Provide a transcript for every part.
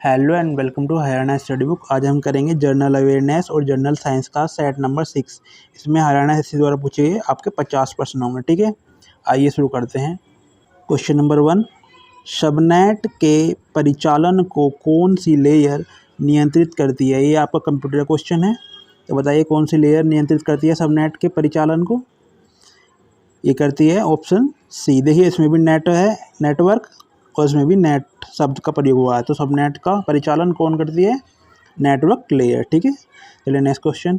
Hello and welcome to Haryana study book. आज हम करेंगे जनरल अवेयरनेस और जनरल साइंस का सेट नंबर 6। इसमें हरियाणा एसएससी द्वारा पूछे गए आपके 50 प्रश्न होंगे। ठीक है, आइए शुरू करते हैं। क्वेश्चन नंबर 1, सबनेट के परिचालन को कौन सी लेयर नियंत्रित करती है? ये आपका कंप्यूटर क्वेश्चन है, तो बताइए कौन सी लेयर नियंत्रित करती है सबनेट के परिचालन को? ये करती है ऑप्शन सी। देखिए इसमें भी नेट है, नेटवर्क, और इसमें भी नेट शब्द का प्रयोग हुआ है, तो सबनेट का परिचालन कौन करती है? Network layer. ठीक है, चलिए नेक्स्ट क्वेश्चन।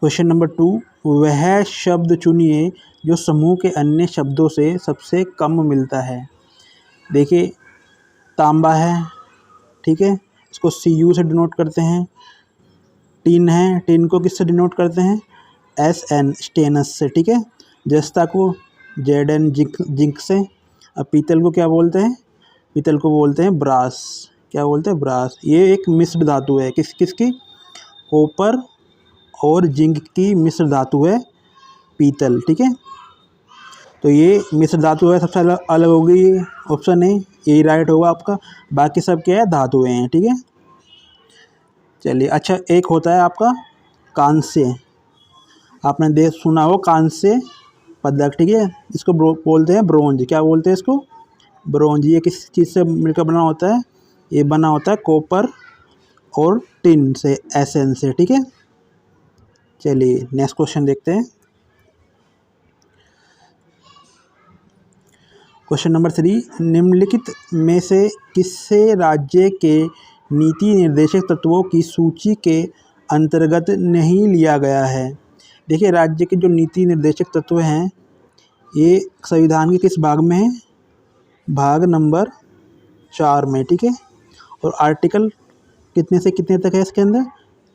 क्वेश्चन नंबर 2, वह शब्द चुनिए जो समूह के अन्य शब्दों से सबसे कम मिलता है। देखिए तांबा है, ठीक है, इसको CU से डिनोट करते हैं। टिन है, टिन को किससे डिनोट करते हैं? SN, स्टेनस से। ठीक है, जस्ता को ZN, जिंक से। अब पीतल को क्या बोलते हैं? पीतल को बोलते हैं ब्रास। क्या बोलते हैं? ब्रास। ये एक मिश्र धातु है, किसकी? कॉपर और जिंक की मिश्र धातु है पीतल। ठीक है, तो ये मिश्र धातु है, सबसे अलग होगी ऑप्शन ए, यही राइट होगा आपका। बाकी सब क्या है? धातुएं हैं। ठीक है, चलिए। अच्छा, एक होता है आपका कांस्य, आपने सुना हो कांस्य पदक। ठीक है, इसको बोलते हैं ब्रोंज। क्या बोलते हैं इसको? ब्रोंज। ये किस चीज़ से मिलकर बना होता है? ये बना होता है कॉपर और टिन से, SN से। ठीक है, चलिए नेक्स्ट क्वेश्चन देखते हैं। क्वेश्चन नंबर 3, निम्नलिखित में से किससे राज्य के नीति निर्देशक तत्वों की सूची के अंतर्गत नहीं लिया गया है? देखिए राज्य के जो नीति निर्देशक तत्व हैं ये संविधान के किस भाग में है? भाग नंबर 4 में। ठीक है, और आर्टिकल कितने से कितने तक है इसके अंदर?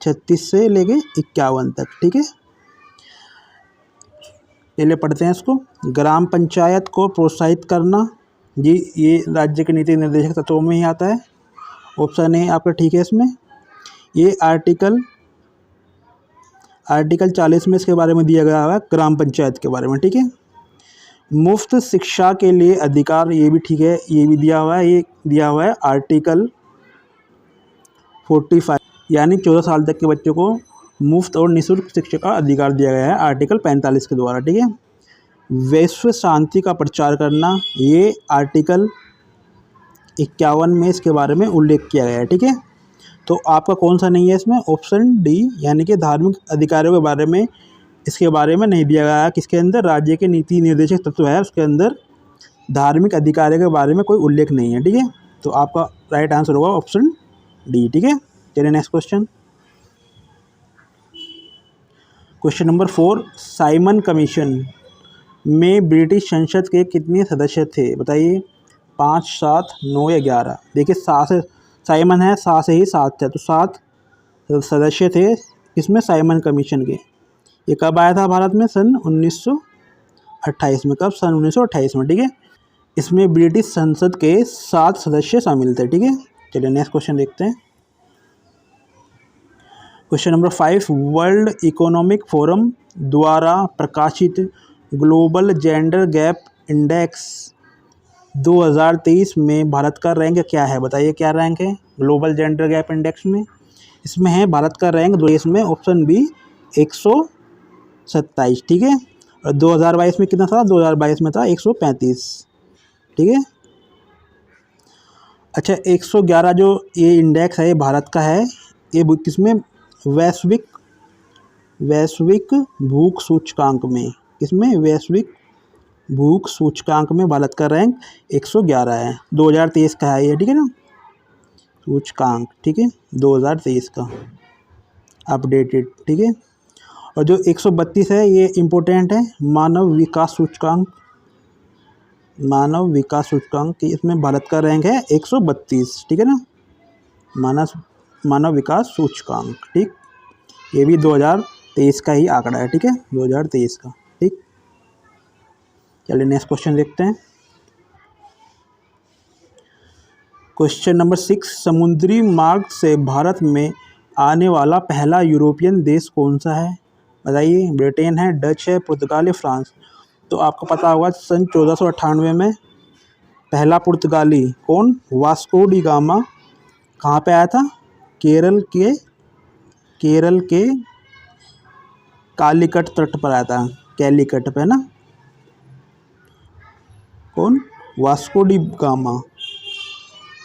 36 से लेके 51 तक। ठीक है, पहले पढ़ते हैं इसको। ग्राम पंचायत को प्रोत्साहित करना, जी ये राज्य के नीति निर्देशक तत्वों में ही आता है। ऑप्शन ए आपका ठीक है इसमें। ये आर्टिकल 40 में इसके बारे में दिया गया है, ग्राम पंचायत के बारे में। ठीक है, मुफ्त शिक्षा के लिए अधिकार, ये भी ठीक है, ये भी दिया हुआ है। ये दिया हुआ है आर्टिकल 45, यानी 14 साल तक के बच्चों को मुफ्त और निःशुल्क शिक्षा का अधिकार दिया गया है आर्टिकल 45 के द्वारा। ठीक है, वैश्विक शांति का प्रचार करना, ये आर्टिकल 51 में इसके बारे में उल्लेख किया गया है। ठीक है, तो आपका कौन सा नहीं है इसमें? ऑप्शन डी, यानी कि धार्मिक अधिकारों के बारे में, इसके बारे में नहीं दिया गया है। किसके अंदर? राज्य के नीति निर्देशक तत्व है, उसके अंदर धार्मिक अधिकारों के बारे में कोई उल्लेख नहीं है। ठीक है, तो आपका राइट आंसर होगा ऑप्शन डी। ठीक है, चलिए next question. Question number 4, Simon commission में ब्रिटिश संसद के कितने सदस्य थे? बताइए, 5, 7, 9 या 11? देखिए 7 साइमन है, 7 से ही 7 है, तो 7 सदस्य थे इसमें साइमन कमीशन के। ये कब आया था भारत में? सन 1928 में। कब? सन 1928 में। ठीक है, इसमें ब्रिटिश संसद के 7 सदस्य शामिल थे। ठीक है, चलिए नेक्स्ट क्वेश्चन देखते हैं। Question number 5, world economic forum द्वारा प्रकाशित ग्लोबल जेंडर गैप इंडेक्स 2023 में भारत का रैंक क्या है? बताइए क्या रैंक है ग्लोबल जेंडर गैप इंडेक्स में? इसमें है भारत का रैंक देश में ऑप्शन बी 127। ठीक है, और 2022 में कितना था? 2022 में था 135। ठीक है, अच्छा 111 जो ये इंडेक्स है ये भारत का है। ये किसमें? वैश्विक भूख सूचकांक में। किसमें? वैश्विक भूख सूचकांक में भारत का रैंक 111 है। 2023 का है ये। ठीक है ना, सूचकांक। ठीक है, 2023 का अपडेटेड। ठीक है, और जो 132 है ये इम्पोर्टेंट है, मानव विकास सूचकांक। मानव विकास सूचकांक की इसमें भारत का रैंक है 132। ठीक है ना, मानव विकास सूचकांक। ठीक, ये भी 2023 का ही आंकड़ा है। ठीक है, 2023 का। ठीक, चलिए नेक्स्ट क्वेश्चन देखते हैं। क्वेश्चन नंबर 6, समुद्री मार्ग से भारत में आने वाला पहला यूरोपियन देश कौन सा है? बताइए, ब्रिटेन है, डच है, पुर्तगाल है, फ्रांस? तो आपको पता होगा सन 1498 में पहला पुर्तगाली कौन? Vasco D gamma. कहाँ पे आया था? केरल के कालीकट तट पर आया था, कैलीकट पे ना। कौन? Vasco D gamma,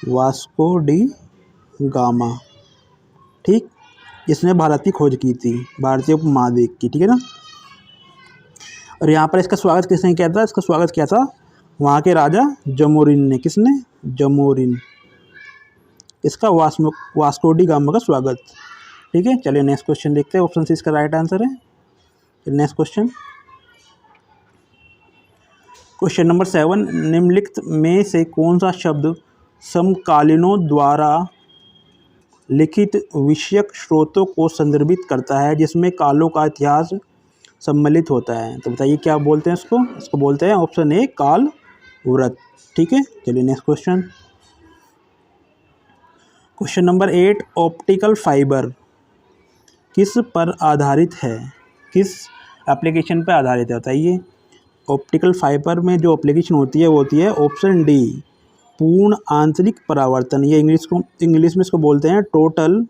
Vasco D gamma, ठीक, जिसने भारत की खोज की थी, भारतीय उपमहाद्वीप की, ठीक है ना। और यहाँ पर इसका स्वागत किसने किया था? इसका स्वागत किया था वहाँ के राजा जमोरिन ने। किसने? जमोरिन। इसका वास्को डी गामा का स्वागत, ठीक है। चलिए नेक्स्ट क्वेश्चन देखते हैं। ऑप्शन सी इसका राइट आंसर है। नेक्स्ट क्वेश्चन, क्वेश्चन नंबर 7, निम्नलिखित में से कौन सा शब्द समकालीनों द्वारा लिखित विषयक स्रोतों को संदर्भित करता है जिसमें कालों का इतिहास सम्मिलित होता है? तो बताइए क्या बोलते हैं इसको? इसको बोलते हैं ऑप्शन ए काल व्रत, ठीक है। चलिए next question, question number 8, optical fibre किस पर आधारित है? किस एप्लीकेशन पर आधारित है बताइए? ऑप्टिकल फाइबर में जो एप्लीकेशन होती है वो होती है ऑप्शन डी पूर्ण आंतरिक परावर्तन। ये इंग्लिश में इसको बोलते हैं टोटल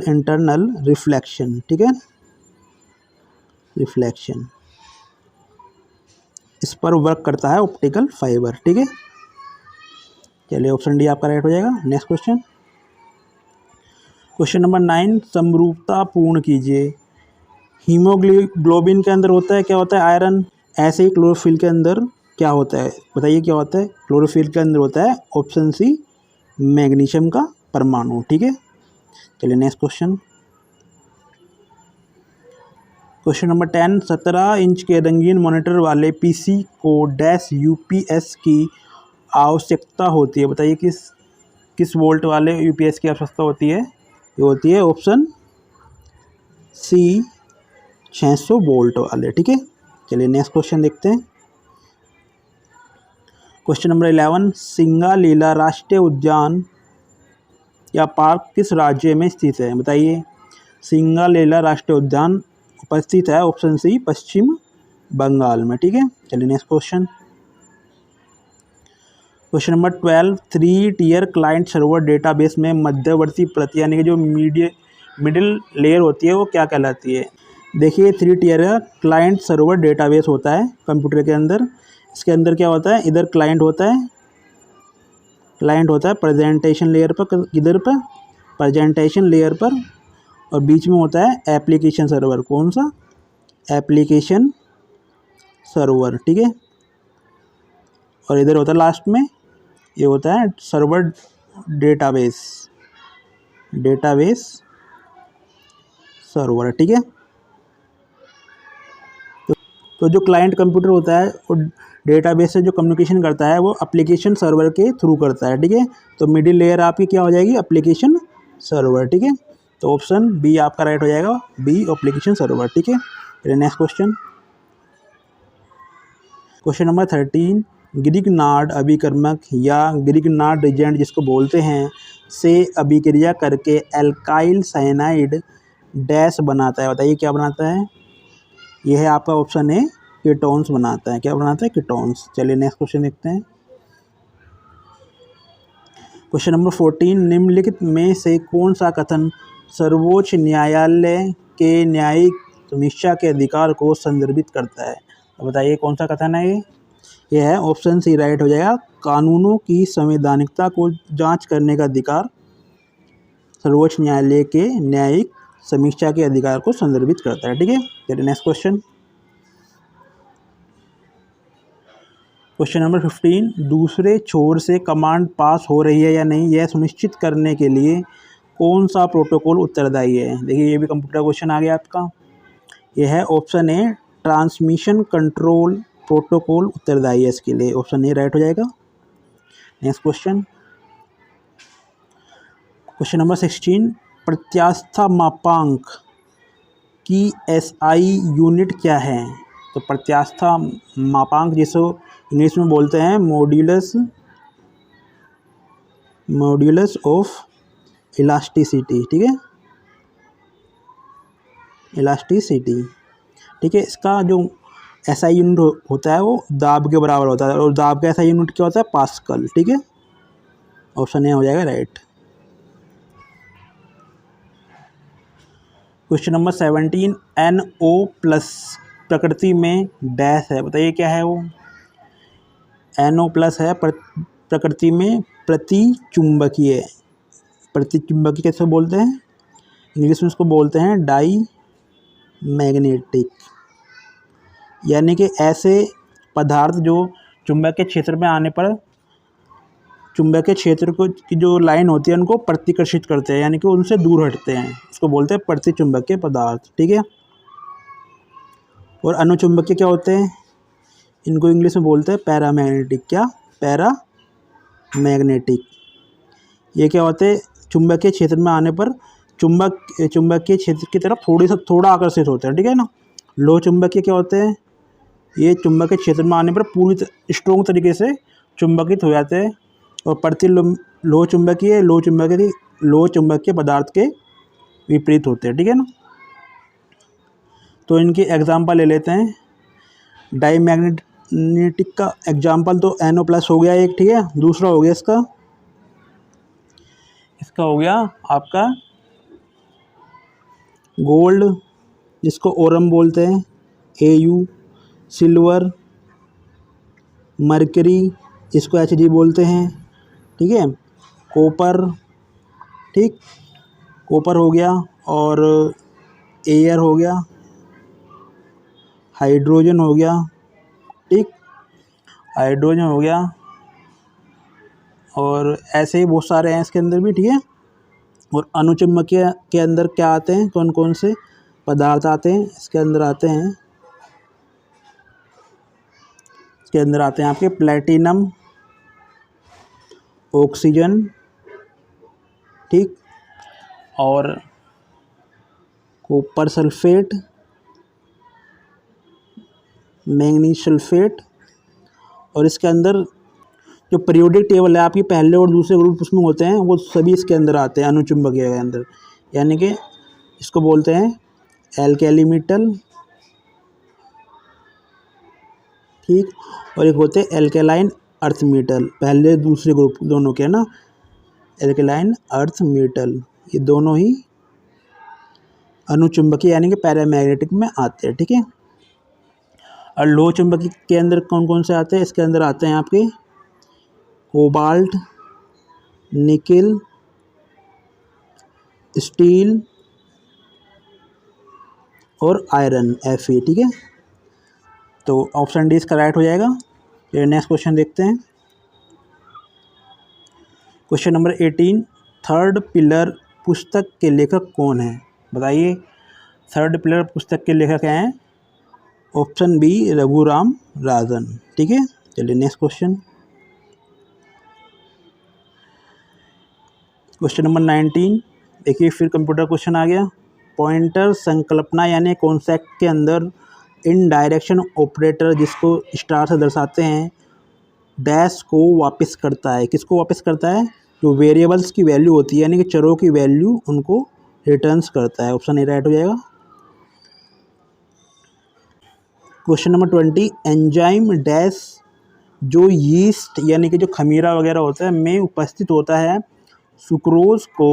इंटरनल रिफ्लेक्शन, ठीक है, रिफ्लेक्शन, इस पर वर्क करता है ऑप्टिकल फाइबर, ठीक है। चलिए ऑप्शन डी आपका राइट हो जाएगा। नेक्स्ट क्वेश्चन, क्वेश्चन नंबर 9, समरूपता पूर्ण कीजिए। हीमोग्लोबिन के अंदर होता है, क्या होता है? आयरन। ऐसे ही क्लोरोफिल के अंदर क्या होता है बताइए? क्या होता है? क्लोरोफिल के अंदर होता है ऑप्शन सी मैग्नीशियम का परमाणु, ठीक है। चलिए next question, question number 10, 17 inch के रंगीन मॉनिटर वाले पीसी को डैश यूपीएस की आवश्यकता होती है बताइए? किस वोल्ट वाले यूपीएस की आवश्यकता होती है? ये होती है ऑप्शन सी 600 वोल्ट वाले, ठीक है। चलिए नेक्स्ट क्वेश्चन देखते हैं। क्वेश्चन नंबर 11, सिंगालीला राष्ट्रीय उद्यान या पार्क किस राज्य में स्थित है बताइए? सिंगालीला राष्ट्रीय उद्यान उपस्थित है ऑप्शन सी पश्चिम बंगाल में, ठीक है। चलिए next question, question number 12, 3 tier client server database में मध्यवर्ती प्रति यानी कि जो मिडिल लेयर होती है वो क्या कहलाती है? देखिए 3 टियर क्लाइंट सर्वर डेटाबेस होता है कंप्यूटर के अंदर। इसके अंदर क्या होता है? इधर क्लाइंट होता है प्रेजेंटेशन लेयर पर, इधर पर प्रेजेंटेशन लेयर पर, और बीच में होता है एप्लीकेशन सर्वर। कौन सा? एप्लीकेशन सर्वर, ठीक है। और इधर होता है लास्ट में, ये होता है सर्वर डेटाबेस सर्वर, ठीक है। तो जो क्लाइंट कंप्यूटर होता है वो डेटाबेस से जो कम्युनिकेशन करता है वो एप्लीकेशन सर्वर के थ्रू करता है, ठीक है। तो मिडिल लेयर आपकी क्या हो जाएगी? एप्लीकेशन सर्वर, ठीक है। तो ऑप्शन बी आपका राइट हो जाएगा, बी एप्लीकेशन सर्वर, ठीक है। फिर next question, question number 13, Grignard अभिकर्मक या ग्रिग्नार्ड रिजेंट जिसको बोलते हैं से अभिक्रिया करके एल्काइल साइनाइड डैश बनाता है बताइए? क्या बनाता है? यह है आपका ऑप्शन ए कीटोन्स बनाता है। क्या बनाता है? कीटोन्स। चलिए नेक्स्ट क्वेश्चन देखते हैं। क्वेश्चन नंबर 14, निम्नलिखित में से कौन सा कथन सर्वोच्च न्यायालय के न्यायिक समीक्षा के अधिकार को संदर्भित करता है? तो बताइए कौन सा कथन है ये? यह है ऑप्शन सी राइट हो जाएगा, कानूनों की संवैधानिकता को जांच करने का अधिकार सर्वोच्च न्यायालय के न्यायिक समीक्षा के अधिकार को संदर्भित करता है, ठीक है। चलिए नेक्स्ट क्वेश्चन, क्वेश्चन नंबर 15, दूसरे छोर से कमांड पास हो रही है या नहीं यह सुनिश्चित करने के लिए कौन सा प्रोटोकॉल उत्तरदायी है? देखिए ये भी कंप्यूटर क्वेश्चन आ गया आपका। यह है option A transmission control protocol उत्तरदायी है इसके लिए। ऑप्शन ए राइट हो जाएगा। नेक्स्ट क्वेश्चन, क्वेश्चन नंबर 16, प्रत्यास्था मापांक की एसआई यूनिट क्या है? तो प्रत्यास्था मापांक जिसको इंग्लिश में बोलते हैं मॉड्यूलस ऑफ इलास्टिसिटी, ठीक है, इलास्टिसिटी, ठीक है। इसका जो SI यूनिट होता है वो दाब के बराबर होता है, और दाब का SI यूनिट क्या होता है? पास्कल। ठीक है, ऑप्शन ए हो जाएगा राइट। क्वेश्चन नंबर 17, NO+ प्रकृति में डैश है, बताइए क्या है वो? NO+ है प्रकृति में प्रतिचुंबकीय। प्रतिचुंबकीय कैसे बोलते हैं? इंग्लिश में उसको बोलते हैं डाई मैग्नेटिक। यानी कि ऐसे पदार्थ जो चुंबकीय क्षेत्र में आने पर चुंबकीय क्षेत्र को की जो लाइन होती है उनको प्रतिकर्षित करते हैं, यानी कि उनसे दूर हटते हैं, इसको बोलते हैं प्रतिचुंबकीय पदार्थ। ठीक है, और अनुचुंबकीय क्या होते हैं? इनको इंग्लिश में बोलते हैं पैरामैग्नेटिक। क्या? पैरामैग्नेटिक। ये क्या होते हैं? चुंबकीय क्षेत्र में आने पर चुंबकीय क्षेत्र की तरफ थोड़ा आकर्षित होते हैं। ठीक है ना। लो चुंबकीय क्या होते हैं? ये चुंबकीय क्षेत्र में आने पर पूरी स्ट्रोंग तरीके से चुंबकित हो जाते हैं। और लो चुंबकीय पदार्थ के विपरीत होते हैं। ठीक है ना। तो इनकी एग्जाम्पल ले लेते हैं। डाई मैग्नेटिक का एग्जाम्पल तो NO+ हो गया एक। ठीक है, दूसरा हो गया इसका हो गया आपका गोल्ड, जिसको ओरम बोलते हैं, AU, सिल्वर, मरकरी, इसको Hg बोलते हैं। ठीक है, कॉपर, ठीक, कॉपर हो गया, और एयर हो गया, हाइड्रोजन हो गया। ठीक, हाइड्रोजन हो गया, और ऐसे ही बहुत सारे हैं इसके अंदर भी। ठीक है, और अनुचुंबकीय के अंदर क्या आते हैं? कौन कौन से पदार्थ आते हैं इसके अंदर? आते हैं आपके प्लेटिनम, ऑक्सीजन, ठीक, और कॉपर सल्फेट, मैंगनीज सल्फेट। और इसके अंदर जो पीरियोडिक टेबल है आपकी, पहले और दूसरे ग्रुप उसमें होते हैं, वो सभी इसके अंदर आते हैं, अनुचुंबकीय के अंदर। यानी कि इसको बोलते हैं एल्केली मेटल, ठीक, और एक होते हैं एल्केलाइन अर्थ मेटल, पहले दूसरे ग्रुप दोनों के ना, एल्केलाइन अर्थ मेटल, ये दोनों ही अनुचुंबकीय यानी कि पैरामैग्नेटिक में आते हैं। ठीक है, और लो चुंबकीय के अंदर कौन कौन से आते हैं? इसके अंदर आते हैं आपके कोबाल्ट, निकिल, स्टील और आयरन, Fe। ठीक है, तो ऑप्शन डी इसका राइट हो जाएगा। ये नेक्स्ट क्वेश्चन देखते हैं। क्वेश्चन नंबर 18, थर्ड पिलर पुस्तक के लेखक कौन है? बताइए, थर्ड पिलर पुस्तक के लेखक हैं ऑप्शन बी रघुराम राजन। ठीक है, चलिए नेक्स्ट क्वेश्चन। क्वेश्चन नंबर 19, देखिए फिर कंप्यूटर क्वेश्चन आ गया। पॉइंटर संकल्पना यानी कॉन्सेप्ट के अंदर इन डायरेक्शन ऑपरेटर, जिसको स्टार से दर्शाते हैं, डैश को वापस करता है। किसको वापस करता है? जो वेरिएबल्स की वैल्यू होती है, यानी कि चरों की वैल्यू, उनको रिटर्न्स करता है। ऑप्शन ए राइट हो जाएगा। क्वेश्चन नंबर 20, एंजाइम डैश जो यीस्ट यानी कि जो खमीरा वगैरह होता है में उपस्थित होता है, सुक्रोज को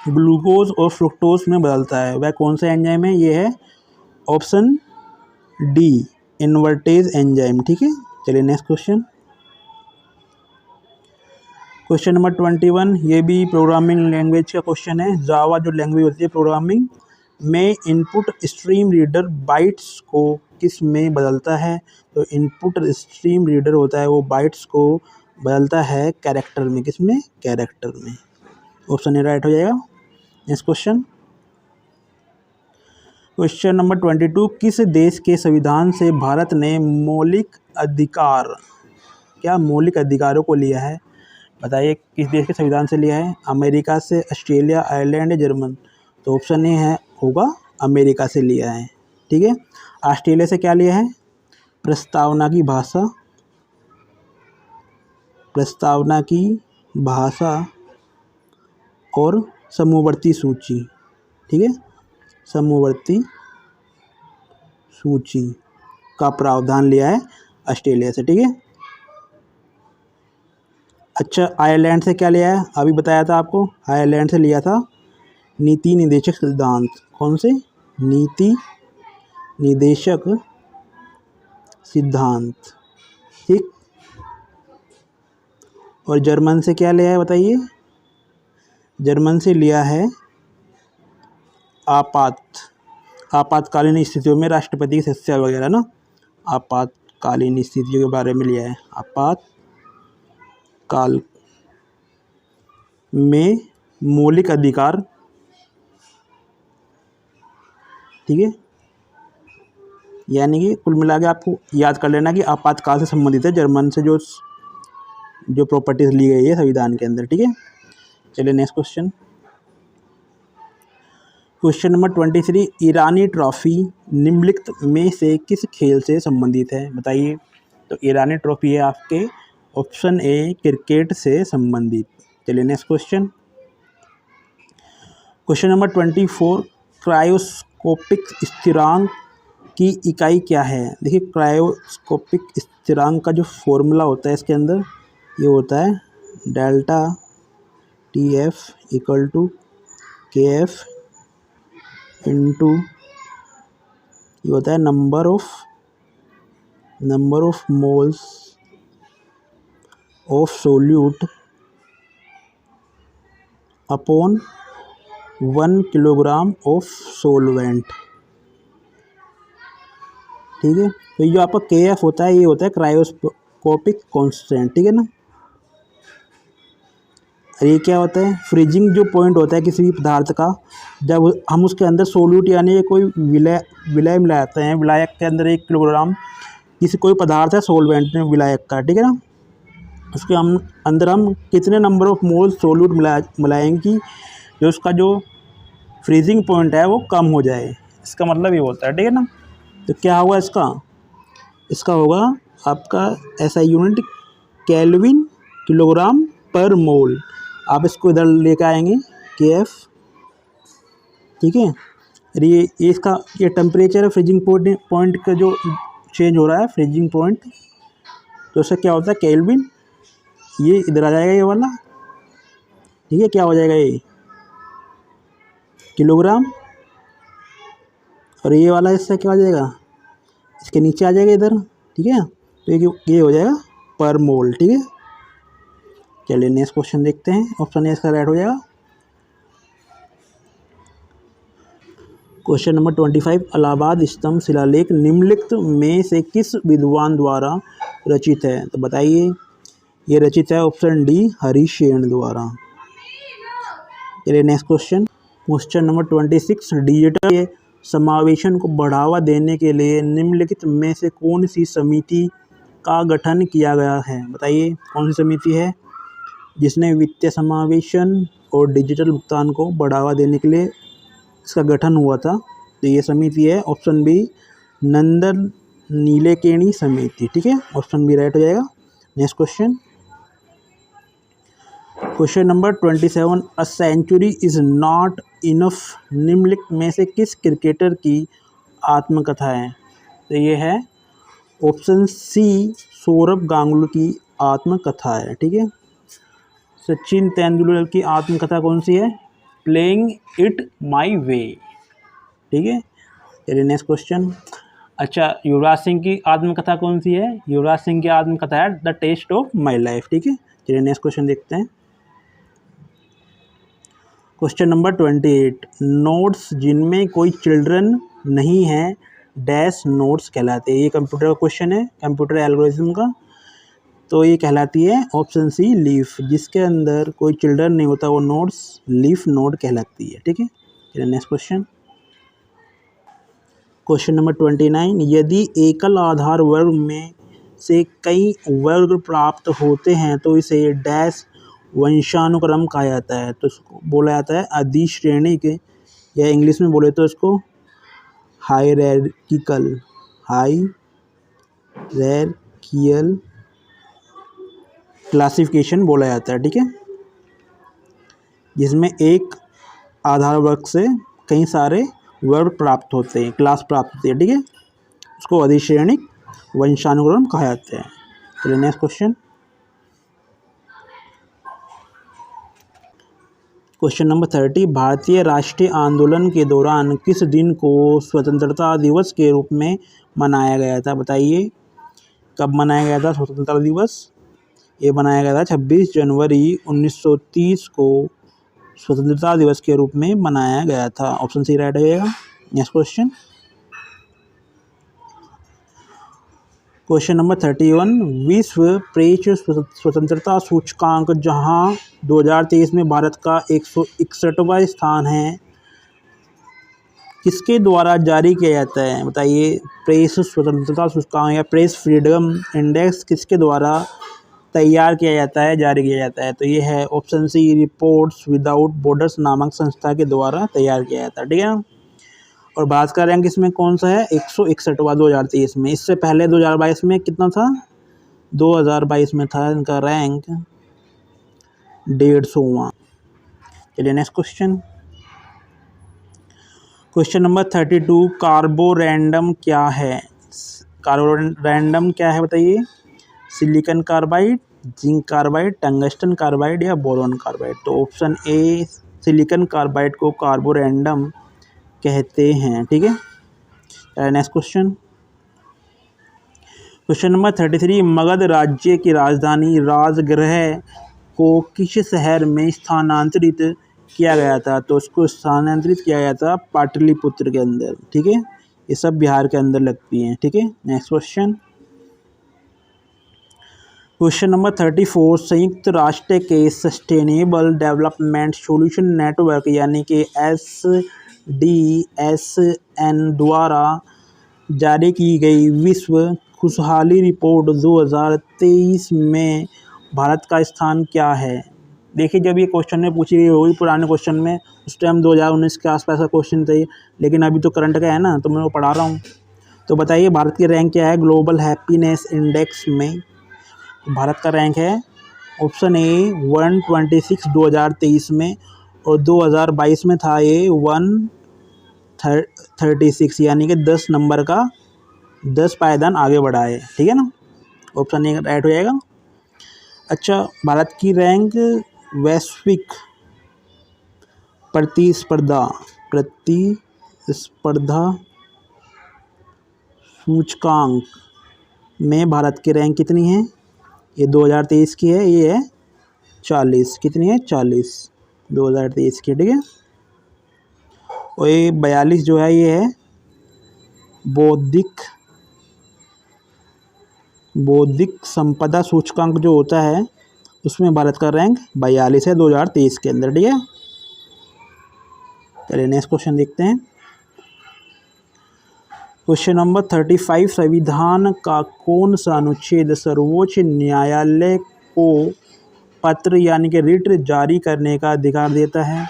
ग्लूकोज और फ्रुक्टोज में बदलता है, वह कौन सा एंजाइम है? ये है ऑप्शन डी, इन्वर्टेज एंजाइम। ठीक है, चलिए नेक्स्ट क्वेश्चन। क्वेश्चन नंबर 21, ये भी प्रोग्रामिंग लैंग्वेज का क्वेश्चन है। जावा जो लैंग्वेज होती है प्रोग्रामिंग में, इनपुट स्ट्रीम रीडर बाइट्स को किस में बदलता है? तो इनपुट स्ट्रीम रीडर होता है वो बाइट्स को बदलता है कैरेक्टर में। किस में? कैरेक्टर में। ऑप्शन ए राइट हो जाएगा। Next question. क्वेश्चन नंबर 22, किस देश के संविधान से भारत ने मौलिक अधिकार, क्या मौलिक अधिकारों को लिया है? बताइए, किस देश के संविधान से लिया है? अमेरिका से, ऑस्ट्रेलिया, आयरलैंड या जर्मन? तो ऑप्शन ए है होगा अमेरिका से लिया है। ठीक है, ऑस्ट्रेलिया से क्या लिया है? प्रस्तावना की भाषा और समूहवर्ती सूची। ठीक है, समूहवर्ती सूची। का प्रावधान लिया है ऑस्ट्रेलिया से, ठीक है। अच्छा, आयरलैंड से क्या लिया है, अभी बताया था आपको, आयरलैंड से लिया था नीति निदेशक सिद्धांत। कौन से? नीति निदेशक सिद्धांत, ठीक। और जर्मन से क्या लिया है बताइए? जर्मन से लिया है आपातकालीन स्थितियों में राष्ट्रपति की सदस्य वगैरह ना, आपातकालीन स्थितियों के बारे में लिया है। आपातकाल में मौलिक अधिकार, ठीक है। यानी कि कुल मिला के आपको याद कर लेना कि आपातकाल से संबंधित है जर्मन से जो प्रॉपर्टीज ली गई है संविधान के अंदर, ठीक है। चलिए नेक्स्ट क्वेश्चन। क्वेश्चन नंबर 23, ईरानी ट्रॉफी निम्नलिखित में से किस खेल से संबंधित है, बताइए। तो ईरानी ट्रॉफी है आपके ऑप्शन ए क्रिकेट से संबंधित। चलिए next question. Question number 24, cryoscopic स्थिरांक की इकाई क्या है। देखिए, क्रायोस्कोपिक स्थिरांक का जो फॉर्मूला होता है इसके अंदर ये होता है delta TF equal to KF into ये होता है number of moles of solute upon 1 kilogram of solvent, ठीक है। तो ये जो आपका KF होता है ये होता है क्रायोस्कोपिक कांस्टेंट, ठीक है ना। और ये क्या होता है? फ्रीजिंग जो पॉइंट होता है किसी भी पदार्थ का, जब हम उसके अंदर सोल्यूट यानी कोई विलय मिलाते हैं, विलायक के अंदर 1 किलोग्राम कोई पदार्थ है सोलवेंट में विलायक का, ठीक है ना, उसके अंदर हम कितने नंबर ऑफ मोल सोल्यूट मिलाएंगे कि जो उसका जो फ्रीजिंग पॉइंट है वो कम हो जाए, इसका मतलब ये होता है, ठीक है ना। तो क्या होगा इसका होगा आपका SI यूनिट केल्विन किलोग्राम पर मोल। आप इसको इधर लेकर आएंगे KF, ठीक है। ये टेम्परेचर है, फ्रीजिंग पॉइंट का जो चेंज हो रहा है फ्रीजिंग पॉइंट, तो इससे क्या होता है केल्विन, ये इधर आ जाएगा ये वाला, ठीक है। क्या हो जाएगा ये किलोग्राम, और ये वाला हिस्सा क्या हो जाएगा इसके नीचे आ जाएगा इधर, ठीक है। तो ये हो जाएगा पर मोल, ठीक है। चलिए नेक्स्ट क्वेश्चन देखते हैं, ऑप्शन ए इसका राइट हो जाएगा। क्वेश्चन नंबर 25, इलाहाबाद स्तंभ शिलालेख निम्नलिखित में से किस विद्वान द्वारा रचित है, तो बताइए। ये रचित है ऑप्शन डी हरिसेन द्वारा। चलिए नेक्स्ट क्वेश्चन नंबर 26, डिजिटल समावेशन को बढ़ावा देने के लिए निम्नलिखित में से कौन सी समिति का गठन किया गया है, बताइए। कौन सी समिति है जिसने वित्तीय समावेशन और डिजिटल भुगतान को बढ़ावा देने के लिए इसका गठन हुआ था, तो ये समिति है ऑप्शन बी नंदन नीलेकेणी समिति, ठीक है। ऑप्शन बी राइट हो जाएगा। Next question number 27, a century is not enough निम्नलिखित में से किस क्रिकेटर की आत्मकथा है, तो ये है ऑप्शन सी सौरभ गांगुली की आत्मकथा है, ठीक है। सचिन तेंदुलकर की आत्मकथा कौन सी है? प्लेइंग इट माई वे, ठीक है। चलिए नेक्स्ट क्वेश्चन। अच्छा, युवराज सिंह की आत्मकथा कौन सी है? युवराज सिंह की आत्मकथा है the test of my life, ठीक है। चलिए नेक्स्ट क्वेश्चन देखते हैं। क्वेश्चन नंबर 28, नोट्स जिनमें कोई चिल्ड्रन नहीं है डैश नोट्स कहलाते हैं। ये कंप्यूटर का क्वेश्चन है, कंप्यूटर एल्गोरिथम का, तो ये कहलाती है ऑप्शन सी लीफ। जिसके अंदर कोई चिल्ड्रन नहीं होता वो नोट्स लीफ नोड कहलाती है, ठीक है। चलिए नेक्स्ट क्वेश्चन नंबर 29, यदि एकल आधार वर्ग में से कई वर्ग प्राप्त होते हैं तो इसे डैश वंशानुक्रम कहा जाता है, तो इसको बोला जाता है अधिश्रेणी के, या इंग्लिश में बोले तो इसको हायरार्किकल क्लासिफिकेशन बोला जाता है, ठीक है। जिसमें एक आधार वर्ग से कई सारे वर्ग प्राप्त होते हैं, क्लास प्राप्त होती है, ठीक है। उसको अधिश्रेणी वंशानुक्रम कहा जाता है। चलिए नेक्स्ट क्वेश्चन। क्वेश्चन नंबर 30, भारतीय राष्ट्रीय आंदोलन के दौरान किस दिन को स्वतंत्रता दिवस के रूप में मनाया गया था? बताइए कब मनाया गया था स्वतंत्रता दिवस? ये मनाया गया था 26 जनवरी 1930 को स्वतंत्रता दिवस के रूप में मनाया गया था। ऑप्शन सी राइट हो जाएगा। Next question. क्वेश्चन नंबर 31, विश्व प्रेस स्वतंत्रता सूचकांक जहां 2023 में भारत का 161वां स्थान है, किसके द्वारा जारी किया जाता है? बताइए प्रेस स्वतंत्रता सूचकांक या प्रेस फ्रीडम इंडेक्स किसके द्वारा तैयार किया जाता है, जारी किया जाता है? तो ये है option C, reports without borders नामक संस्था के द्वारा तैयार किया जाता है। ठीक है। और भारत का रैंक इसमें कौन सा है? 161वां 2023 में। इससे पहले 2022 में कितना था? 2022 में था इनका रैंक 150वां। चलिए next question. Question number 32, Carborundum क्या है? कार्बोरेंडम क्या है बताइए? Silicon carbide, zinc carbide, tungsten carbide या बोरॉन कार्बाइड? तो ऑप्शन ए सिलिकॉन कार्बाइड को कार्बोरेंडम कहते हैं। ठीक है। Next question. Question number 33, Magadh राज्य की राजधानी राजगृह को किस शहर में स्थानांतरित किया गया था? तो उसको स्थानांतरित किया गया था पाटलिपुत्र के अंदर। ठीक है। ये सब बिहार के अंदर लगती हैं। ठीक है। Next question. क्वेश्चन नंबर 34, संयुक्त राष्ट्र के सस्टेनेबल डेवलपमेंट सॉल्यूशन नेटवर्क यानी कि SDSN द्वारा जारी की गई विश्व खुशहाली रिपोर्ट 2023 में भारत का स्थान क्या है? देखिए जब ये क्वेश्चन में पूछी गई होगी पुराने क्वेश्चन में, उस टाइम 2019 के आसपास का क्वेश्चन थे, लेकिन अभी तो करंट का है ना, तो मैं वो पढ़ा रहा हूँ। तो बताइए भारत की रैंक क्या है ग्लोबल हैप्पीनेस इंडेक्स में? भारत का रैंक है ऑप्शन ए 126 2023 में, और 2022 में था ये 136, यानी कि 10 नंबर का 10 पायदान आगे बढ़ा है। ठीक है ना। ऑप्शन ए राइट हो जाएगा। अच्छा, भारत की रैंक वैश्विक प्रतिस्पर्धा सूचकांक में भारत की रैंक कितनी है? ये 2023 की है, ये है 40। कितनी है? 40 2023 की। ठीक है। और ये 42 जो है ये है बौद्धिक संपदा सूचकांक जो होता है, उसमें भारत का रैंक 42 है 2023 के अंदर। ठीक है। चलिए नेक्स्ट क्वेश्चन देखते हैं। क्वेश्चन नंबर 35, संविधान का कौन सा अनुच्छेद सर्वोच्च न्यायालय को पत्र यानी कि रिट जारी करने का अधिकार देता है?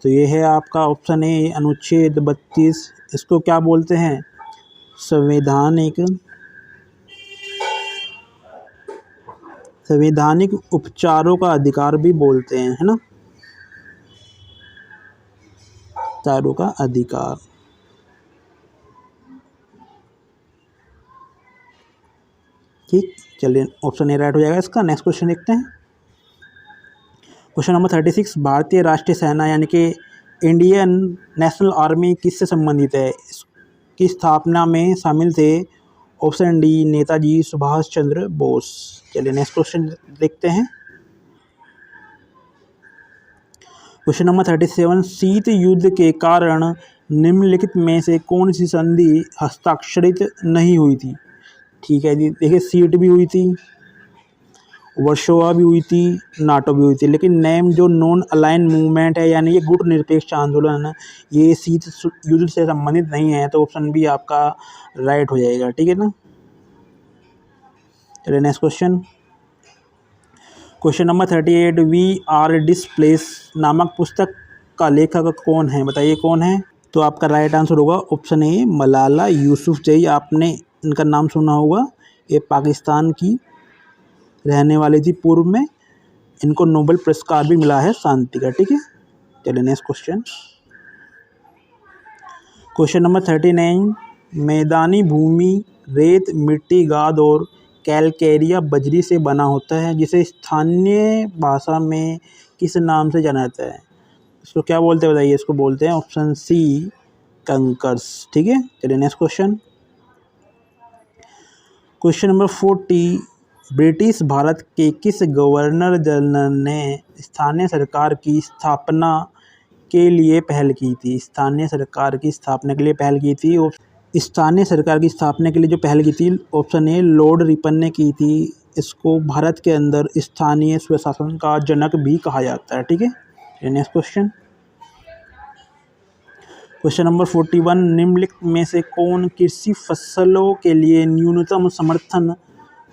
तो ये है आपका ऑप्शन ए अनुच्छेद 32। इसको क्या बोलते हैं? संवैधानिक उपचारों का अधिकार भी बोलते हैं, है ना। उपचारों का अधिकार। ठीक। चलिए ऑप्शन ए राइट हो जाएगा इसका। नेक्स्ट क्वेश्चन देखते हैं। क्वेश्चन नंबर 36, भारतीय राष्ट्रीय सेना यानी कि इंडियन नेशनल आर्मी किससे संबंधित है? इसकी स्थापना में शामिल थे ऑप्शन डी नेताजी सुभाष चंद्र बोस। चलिए नेक्स्ट क्वेश्चन देखते हैं। क्वेश्चन नंबर 37, शीत युद्ध के कारण निम्नलिखित में से कौन सी संधि हस्ताक्षरित नहीं हुई थी? ठीक है जी, देखिए सीट भी हुई थी, वर्सोवा भी हुई थी, नाटो भी हुई थी, लेकिन नेम जो नॉन अलाइन मूवमेंट है यानी ये गुट निरपेक्ष आंदोलन है, ये शीत युद्ध से संबंधित नहीं है। तो ऑप्शन बी आपका राइट हो जाएगा। ठीक है ना। चलिए next question. Question number 38, we are displaced नामक पुस्तक का लेखक कौन है? बताइए कौन है? तो आपका राइट आंसर होगा ऑप्शन ए मलाला यूसुफजई। आपने इनका नाम सुना होगा, ये पाकिस्तान की रहने वाली थी पूर्व में। इनको नोबेल पुरस्कार भी मिला है शांति का। ठीक है। चलिए नेक्स्ट क्वेश्चन। क्वेश्चन नंबर 39, मैदानी भूमि रेत, मिट्टी, गाद और कैलकेरिया बजरी से बना होता है, जिसे स्थानीय भाषा में किस नाम से जाना जाता है? इसको क्या बोलते हैं बताइए? इसको बोलते हैं ऑप्शन सी कंकर्स। ठीक है, चलिए next question. Question number 40, British Bharat के किस गवर्नर जनरल ने स्थानीय सरकार की स्थापना के लिए पहल की थी? स्थानीय सरकार की स्थापना के लिए पहल की थी। स्थानीय सरकार की स्थापना के लिए जो पहल की थी, ऑप्शन ए लॉर्ड रिपन ने की थी। इसको भारत के अंदर स्थानीय स्वशासन का जनक भी कहा जाता है। ठीक है, नेक्स्ट क्वेश्चन। क्वेश्चन नंबर 41, निम्नलिखित में से कौन कृषि फसलों के लिए न्यूनतम समर्थन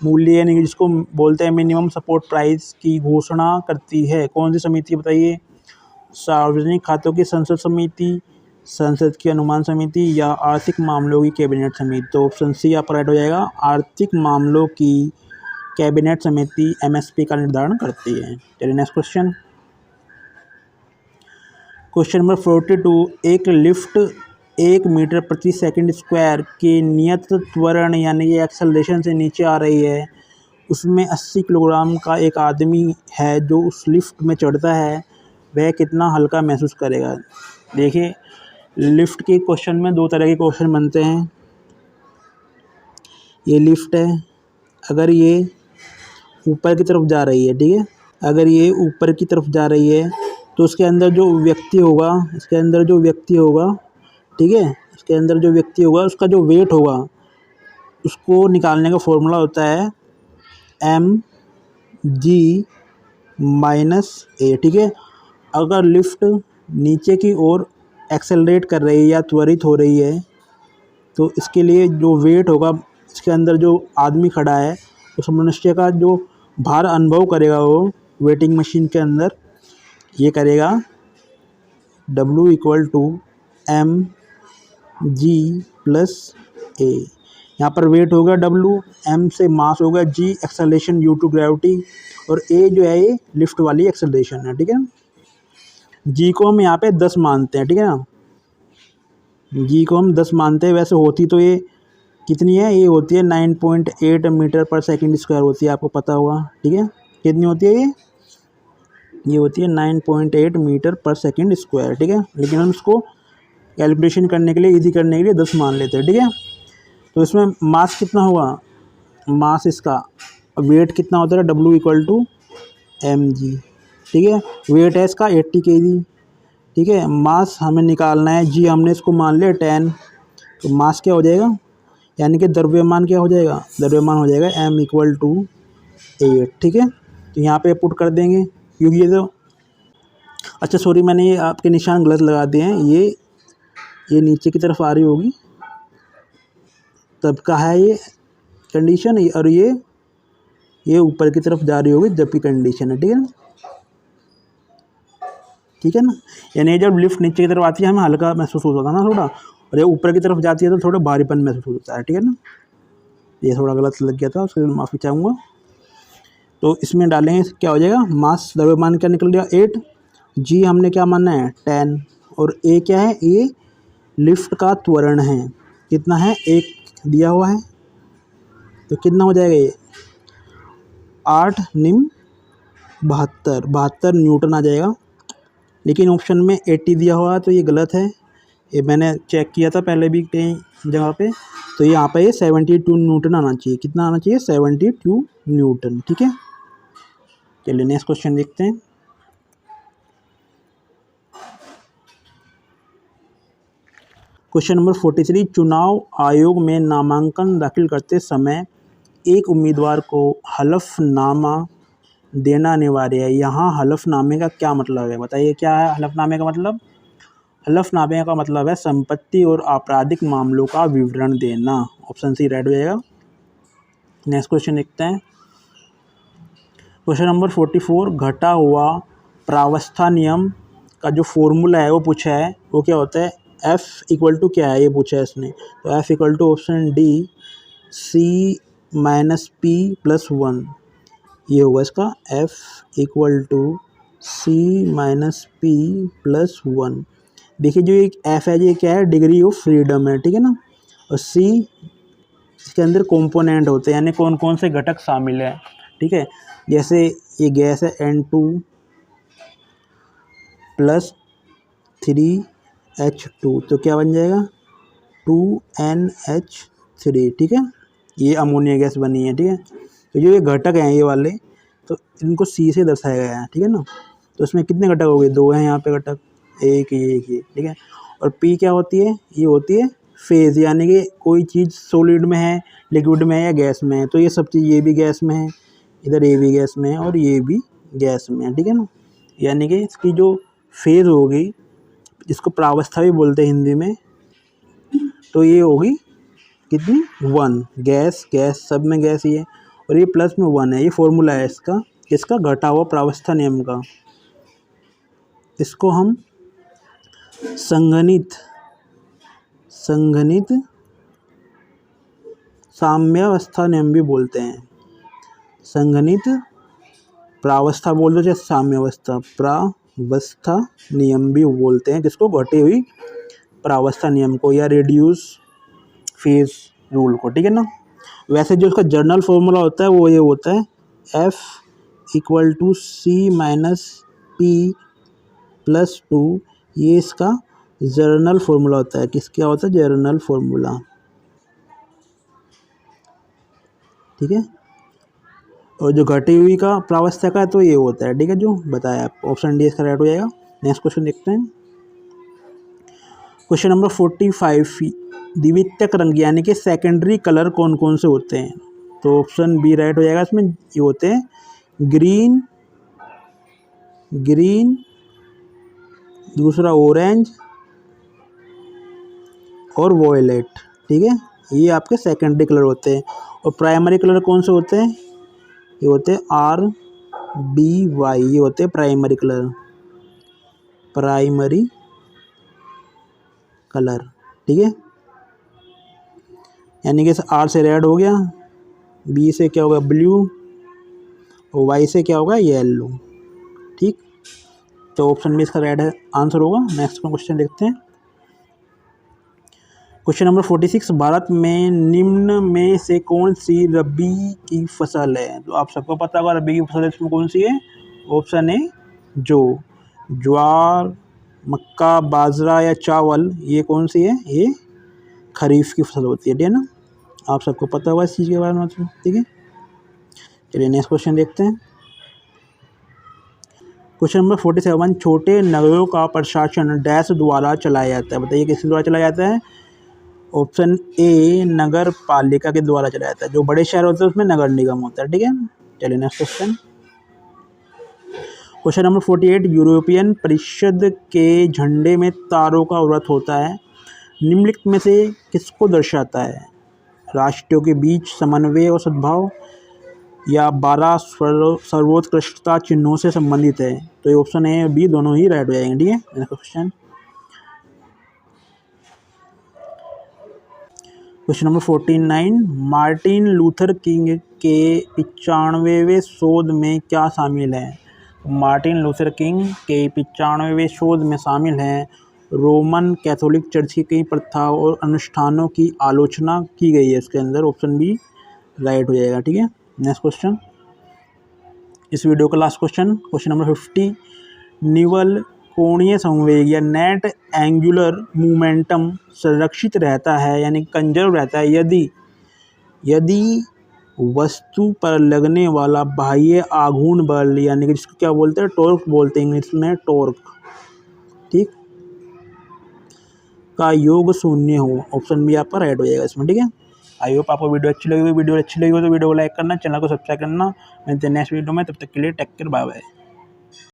मूल्य यानी जिसको बोलते हैं मिनिमम सपोर्ट प्राइस की घोषणा करती है? कौन सी समिति बताइए? सार्वजनिक खातों की संसद समिति, संसद की अनुमान समिति या आर्थिक मामलों की कैबिनेट समिति? तो ऑप्शन सी आपका राइट हो जाएगा। आर्थिक मामलों की कैबिनेट समिति एमएसपी का निर्धारण करती है। चलिए नेक्स्ट क्वेश्चन। क्वेश्चन नंबर 42, एक लिफ्ट 1 मीटर प्रति सेकंड स्क्वायर के नियत त्वरण यानी कि एक्सेलरेशन से नीचे आ रही है। उसमें 80 किलोग्राम का एक आदमी है जो उस लिफ्ट में चढ़ता है, वह कितना हल्का महसूस करेगा? देखिए, लिफ्ट के क्वेश्चन में दो तरह के क्वेश्चन बनते हैं। ये लिफ्ट है, अगर ये ऊपर की तरफ जा रही है, ठीक है, अगर ये ऊपर की तरफ जा रही है तो उसके अंदर जो व्यक्ति होगा, इसके अंदर जो व्यक्ति होगा, ठीक है, इसके अंदर जो व्यक्ति होगा उसका जो वेट होगा उसको निकालने का फॉर्मूला होता है mg - a। ठीक है, अगर लिफ्ट नीचे की ओर एक्सेलरेट कर रही है या त्वरित हो रही है तो इसके लिए जो वेट होगा, इसके अंदर जो आदमी खड़ा है उस मनुष्य का जो भार अनुभव करेगा वो वेटिंग मशीन के अंदर, ये करेगा W = mg + a। यहाँ पर वेट होगा W, m से मास होगा, g acceleration due to gravity और a जो है ये लिफ्ट वाली एक्सेलरेशन है। ठीक है, g को हम यहाँ पे 10 मानते हैं। ठीक है ना, g को हम 10 मानते हैं। वैसे होती तो ये कितनी है? ये होती है 9.8 मीटर पर सेकंड स्क्वायर होती है, आपको पता होगा। ठीक है, कितनी होती है ये होती है 9.8 मीटर पर सेकंड स्क्वायर। ठीक है, लेकिन हम इसको कैलकुलेशन करने के लिए, इजी करने के लिए 10 मान लेते हैं। ठीक है, तो इसमें मास कितना होगा? मास इसका वेट कितना होता है? W = mg। ठीक है, वेट है इसका 80 kg। ठीक है, मास हमें निकालना है, g हमने इसको मान लिया 10, तो मास क्या हो जाएगा? यानी कि द्रव्यमान क्या हो जाएगा? द्रव्यमान हो जाएगा m = 8। ठीक है, तो यहाँ पे पुट कर देंगे क्योंकि ये तो, अच्छा सॉरी, मैंने ये आपके निशान गलत लगा दिए हैं। ये नीचे की तरफ आ रही होगी तब का है ये कंडीशन, और ये ऊपर की तरफ जा रही होगी जबकि कंडीशन है। ठीक है ना, ठीक है ना, यानी जब लिफ्ट नीचे की तरफ आती है हमें हल्का महसूस होता है ना थोड़ा, और ये ऊपर की तरफ जाती है तो थोड़ा भारीपन महसूस होता है। ठीक है ना, ये थोड़ा गलत लग गया था, उसके लिए माफ़ी चाहूँगा। तो इसमें डालेंगे क्या हो जाएगा? मास द्रव्यमान क्या निकल गया 8, जी हमने क्या माना है 10, और ए क्या है? ए लिफ्ट का त्वरण है, कितना है? 1 दिया हुआ है, तो कितना हो जाएगा ये? 8 निम 72 न्यूटन आ जाएगा। लेकिन ऑप्शन में 80 दिया हुआ है तो ये गलत है, ये मैंने चेक किया था पहले भी कई जगह पे, तो यहाँ पे ये 72 न्यूटन आना चाहिए। कितना आना चाहिए? 72 न्यूटन। ठीक है, चलिए नेक्स्ट क्वेश्चन देखते हैं। क्वेश्चन नंबर 43, चुनाव आयोग में नामांकन दाखिल करते समय एक उम्मीदवार को हलफनामा देना अनिवार्य है। यहाँ हलफनामे का क्या मतलब है बताइए? क्या है हलफनामे का मतलब? हलफनामे का मतलब है संपत्ति और आपराधिक मामलों का विवरण देना। ऑप्शन सी राइट हो जाएगा। नेक्स्ट क्वेश्चन देखते हैं। क्वेश्चन नंबर 44, घटा हुआ प्रावस्था नियम का जो फॉर्मूला है वो पूछा है, वो क्या होता है? F = क्या है ये पूछा है इसने, तो F = option D C - P + 1, ये होगा इसका F = C - P + 1। देखिए जो एक F है ये क्या है? डिग्री ऑफ फ्रीडम है। ठीक है ना, और सी इसके अंदर कंपोनेंट होते हैं, यानी कौन कौन से घटक शामिल हैं। ठीक है, जैसे ये गैस है N2 प्लस 3H2, तो क्या बन जाएगा 2NH3। ठीक है, ये अमोनिया गैस बनी है। ठीक है, तो जो ये घटक हैं ये वाले, तो इनको सी से दर्शाया गया है। ठीक है ना, तो इसमें कितने घटक हो गए, 2 हैं यहाँ पे घटक, एक ये एक ये। ठीक है, और पी क्या होती है, ये होती है फेज़, यानी कि कोई चीज़ सॉलिड में है, लिक्विड में है या गैस में है। तो ये सब चीज़, ये भी गैस में है, इधर ये भी गैस में है और ये भी गैस में है। ठीक है ना, यानी कि इसकी जो फेज़ होगी, जिसको प्रावस्था भी बोलते हैं हिंदी में, तो ये होगी कितनी 1। गैस गैस सब में गैस ही है, और ये प्लस में 1 है। ये फॉर्मूला है इसका घटा हुआ प्रावस्था नियम का। इसको हम संघनित साम्यावस्था नियम भी बोलते हैं। संघनित प्रावस्था बोल दो, चाहे साम्यावस्था प्रावस्था नियम भी बोलते हैं, जिसको घटी हुई प्रावस्था नियम को, या रिड्यूस फेज रूल को। ठीक है ना, वैसे जो उसका जर्नल फॉर्मूला होता है वो ये होता है F = C - P+2। ये इसका जर्नल फॉर्मूला होता है। किसका होता है, जर्नल फॉर्मूला। ठीक है, और जो घटी हुई का प्रावस्था का तो ये होता है। ठीक है, जो बताया आप, ऑप्शन डी इसका राइट हो जाएगा। नेक्स्ट क्वेश्चन देखते हैं, क्वेश्चन नंबर 45। द्वितीयक रंग यानी कि सेकेंडरी कलर कौन कौन से होते हैं, तो ऑप्शन बी राइट हो जाएगा। इसमें ये होते हैं ग्रीन, दूसरा ऑरेंज और वॉयलेट। ठीक है, ये आपके सेकेंडरी कलर होते हैं। और प्राइमरी कलर कौन से होते हैं, ये होते हैं RBY, ये होते हैं प्राइमरी कलर। ठीक है, यानी कि R से रेड हो गया, B से क्या होगा ब्लू, और Y से क्या होगा येलो। ठीक, तो ऑप्शन बी इसका राइट आंसर होगा। नेक्स्ट क्वेश्चन देखते हैं, क्वेश्चन नंबर 46। भारत में निम्न में से कौन सी रबी की फसल है, तो आप सबको पता होगा रबी की फसल इसमें कौन सी है। ऑप्शन ए ज्वार, मक्का, बाजरा या चावल, ये कौन सी है, ये खरीफ की फसल होती है। ठीक है ना, आप सबको पता होगा इस चीज़ के बारे में। ठीक है, चलिए नेक्स्ट क्वेश्चन देखते हैं, क्वेश्चन नंबर 47। छोटे नगरों का प्रशासन डैश द्वारा चलाया जाता है, बताइए किसके द्वारा चलाया जाता है। ऑप्शन ए नगर पालिका के द्वारा चलाया जाता है। जो बड़े शहर होते हैं उसमें नगर निगम होता है। ठीक है, चलिए next question, question number 48। European परिषद के झंडे में तारों का व्रत होता है, निम्नलिखित में से किसको दर्शाता है। राष्ट्रों के बीच समन्वय और सद्भाव, या 12 सर्वोत्कृष्टता चिन्हों से संबंधित है। तो ये ऑप्शन ए और बी दोनों ही राइट हो जाएंगे। ठीक है, next question, question number 49। Martin Luther king के 95वें शोध में क्या शामिल है। मार्टिन लूथर किंग के 95वें शोध में शामिल है रोमन कैथोलिक चर्च की कई प्रथाओं और अनुष्ठानों की आलोचना की गई है इसके अंदर। ऑप्शन बी राइट हो जाएगा। ठीक है, नेक्स्ट क्वेश्चन, इस वीडियो का लास्ट क्वेश्चन, क्वेश्चन नंबर 50। निवल कोणीय संवेग या नेट एंगुलर मोमेंटम संरक्षित रहता है, यानी कंजर्व रहता है, यदि वस्तु पर लगने वाला बाह्य आघूर्ण बल, यानी कि जिसको क्या बोलते हैं, टॉर्क बोलते हैं इंग्लिश में, टॉर्क, ठीक, का योग शून्य हो। ऑप्शन बी आपका राइट हो जाएगा इसमें। ठीक है, आई होप आपको वीडियो अच्छी लगी हो तो वीडियो को लाइक करना, चैनल को सब्सक्राइब करना। मिलते हैं नेक्स्ट वीडियो में, तब तक के लिए टेक केयर, बाय बाय।